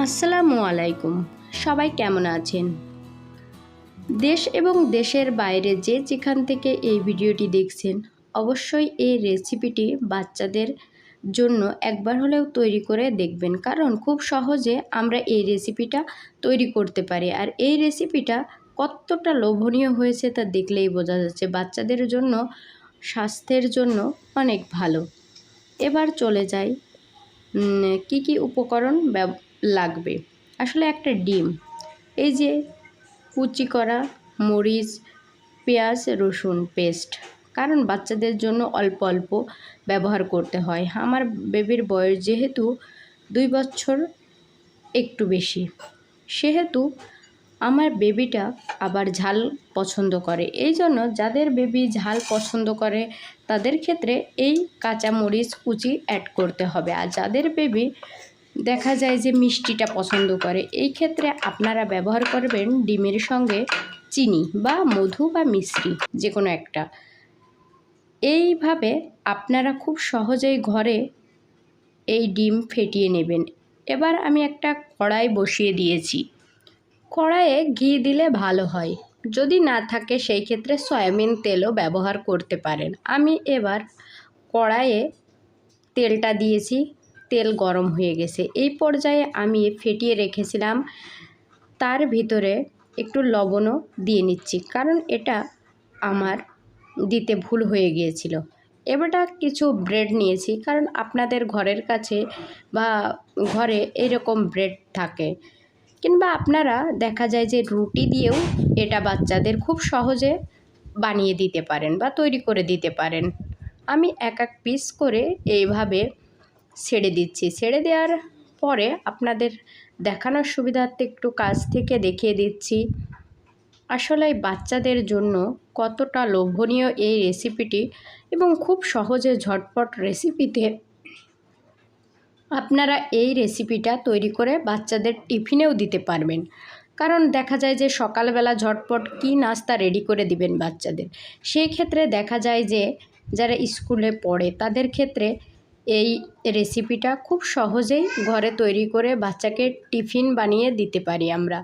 আসসালামু আলাইকুম। সবাই কেমন আছেন? দেশ এবং দেশের বাইরে যে যেখান থেকে এই ভিডিওটি দেখছেন, অবশ্যই এই রেসিপিটি বাচ্চাদের জন্য একবার হলেও তৈরি করে দেখবেন, কারণ খুব সহজে আমরা এই রেসিপিটা তৈরি করতে পারি। আর এই রেসিপিটা কতটা লোভনীয় হয়েছে তা দেখলেই বোঝা যাচ্ছে। বাচ্চাদের জন্য, স্বাস্থ্যের জন্য অনেক ভালো। এবার চলে যাই কি কি উপকরণ লাগবে। আসলে একটা ডিম, এই যে কুচি করা মরিচ, পেঁয়াজ, রসুন পেস্ট, কারণ বাচ্চাদের জন্য অল্প অল্প ব্যবহার করতে হয়। আমার বেবির বয়স যেহেতু 2 বছর একটু বেশি, সেহেতু আমার বেবিটা আবার ঝাল পছন্দ করে। এই জন্য যাদের বেবি ঝাল পছন্দ করে তাদের ক্ষেত্রে এই কাঁচা মরিচ কুচি অ্যাড করতে হবে। আর যাদের বেবি দেখা যায় যে মিষ্টিটা পছন্দ করে, এই ক্ষেত্রে আপনারা ব্যবহার করবেন ডিমের সঙ্গে চিনি বা মধু বা মিশ্রি, যে কোনো একটা। এইভাবে আপনারা খুব সহজেই ঘরে এই ডিম ফেটিয়ে নেবেন। এবার আমি একটা কড়াই বসিয়ে দিয়েছি। কড়াইয়ে ঘি দিলে ভালো হয়, যদি না থাকে সেই ক্ষেত্রে সয়াবিন তেলও ব্যবহার করতে পারেন। আমি এবার কড়াইয়ে তেলটা দিয়েছি, তেল গরম হয়ে গেছে। এই পর্যায়ে আমি ফেটিয়ে রেখেছিলাম তার ভিতরে একটু লবণও দিয়ে নিচ্ছি, কারণ এটা আমার দিতে ভুল হয়ে গিয়েছিল। এবারটা কিছু ব্রেড নিয়েছি, কারণ আপনাদের ঘরের কাছে বা ঘরে এরকম ব্রেড থাকে, কিংবা আপনারা দেখা যায় যে রুটি দিয়েও এটা বাচ্চাদের খুব সহজে বানিয়ে দিতে পারেন বা তৈরি করে দিতে পারেন। আমি এক এক পিস করে এইভাবে ছেড়ে দিচ্ছি। ছেড়ে দেওয়ার পরে আপনাদের দেখানোর সুবিধার্থে একটু কাছ থেকে দেখিয়ে দিচ্ছি আসলে বাচ্চাদের জন্য কতটা লোভনীয় এই রেসিপিটি, এবং খুব সহজে ঝটপট রেসিপিতে আপনারা এই রেসিপিটা তৈরি করে বাচ্চাদের টিফিনেও দিতে পারবেন। কারণ দেখা যায় যে সকালবেলা ঝটপট কি নাস্তা রেডি করে দিবেন বাচ্চাদের, সেই ক্ষেত্রে দেখা যায় যে যারা স্কুলে পড়ে তাদের ক্ষেত্রে এই রেসিপিটা খুব সহজেই ঘরে তৈরি করে বাচ্চাকে টিফিন বানিয়ে দিতে পারি আমরা।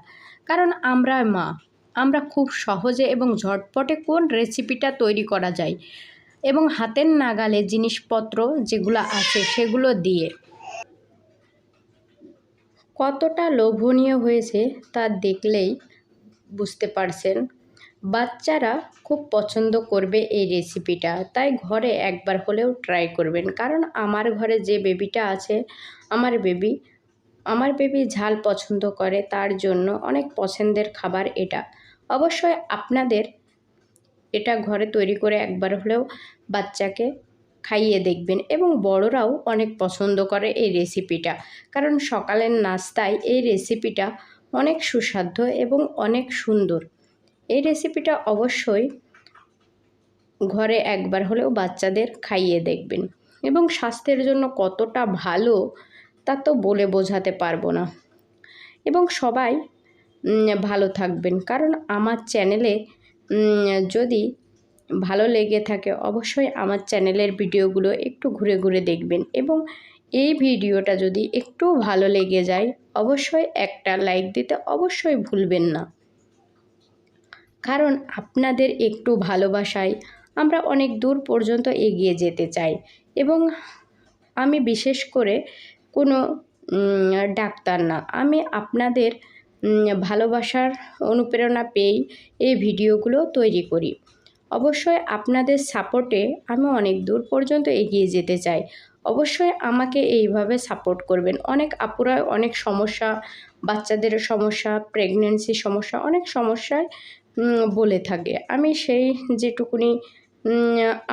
কারণ আমরা খুব সহজে এবং ঝটপটে কোন রেসিপিটা তৈরি করা যায় এবং হাতের নাগালে জিনিসপত্র যেগুলো আছে সেগুলো দিয়ে কতটা লোভনীয় হয়েছে তা দেখলেই বুঝতে পারছেন। বাচ্চারা খুব পছন্দ করবে এই রেসিপিটা, তাই ঘরে একবার হলেও ট্রাই করবেন। কারণ আমার ঘরে যে বেবিটা আছে, আমার বেবি ঝাল পছন্দ করে, তার জন্য অনেক পছন্দের খাবার এটা। অবশ্যই আপনাদের এটা ঘরে তৈরি করে একবার হলেও বাচ্চাকে খাইয়ে দেখবেন, এবং বড়রাও অনেক পছন্দ করে এই রেসিপিটা। কারণ সকালের নাস্তায় এই রেসিপিটা অনেক সুস্বাদু এবং অনেক সুন্দর। এই রেসিপিটা অবশ্যই ঘরে একবার হলেও বাচ্চাদের খাইয়ে দেখবেন, এবং স্বাস্থ্যের জন্য কতটা ভালো তা তো বলে বোঝাতে পারবো না। এবং সবাই ভালো থাকবেন। কারণ আমার চ্যানেলে যদি ভালো লেগে থাকে অবশ্যই আমার চ্যানেলের ভিডিওগুলো একটু ঘুরে ঘুরে দেখবেন, এবং এই ভিডিওটা যদি একটু ভালো লেগে যায় অবশ্যই একটা লাইক দিতে অবশ্যই ভুলবেন না। কারণ আপনাদের একটু ভালোবাসায় আমরা অনেক দূর পর্যন্ত এগিয়ে যেতে চাই। এবং আমি বিশেষ করে কোনো ডাক্তার না, আমি আপনাদের ভালোবাসার অনুপ্রেরণা পেয়েই এই ভিডিওগুলো তৈরি করি। অবশ্যই আপনাদের সাপোর্টে আমি অনেক দূর পর্যন্ত এগিয়ে যেতে চাই। অবশ্যই আমাকে এইভাবে সাপোর্ট করবেন। অনেক আপুরা অনেক সমস্যা, বাচ্চাদের সমস্যা, প্রেগনেন্সি সমস্যা, অনেক সমস্যায় বলে থাকে। আমি সেই যেটুকুনি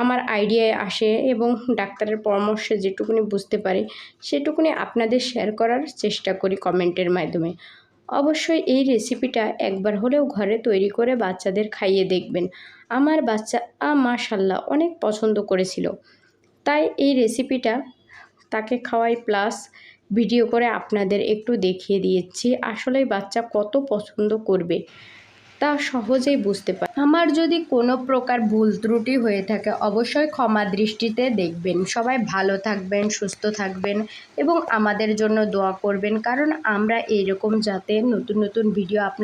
আমার আইডিয়ায় আসে এবং ডাক্তারের পরামর্শে যেটুকুনি বুঝতে পারি সেটুকুনি আপনাদের শেয়ার করার চেষ্টা করি কমেন্টের মাধ্যমে। অবশ্যই এই রেসিপিটা একবার হলেও ঘরে তৈরি করে বাচ্চাদের খাইয়ে দেখবেন। আমার বাচ্চা মাশাআল্লাহ অনেক পছন্দ করেছিল, তাই এই রেসিপিটা তাকে খাওয়াই প্লাস ভিডিও করে আপনাদের একটু দেখিয়ে দিয়েছি। আসলে বাচ্চা কত পছন্দ করবে তা সহজেই বুঝতে পারে। আমার যদি কোনো প্রকার ভুল ত্রুটি হয়ে থাকে অবশ্যই ক্ষমা দৃষ্টিতে দেখবেন। সবাই ভালো থাকবেন, সুস্থ থাকবেন এবং আমাদের জন্য দোয়া করবেন, কারণ আমরা এইরকম যাতে নতুন নতুন ভিডিও আপনার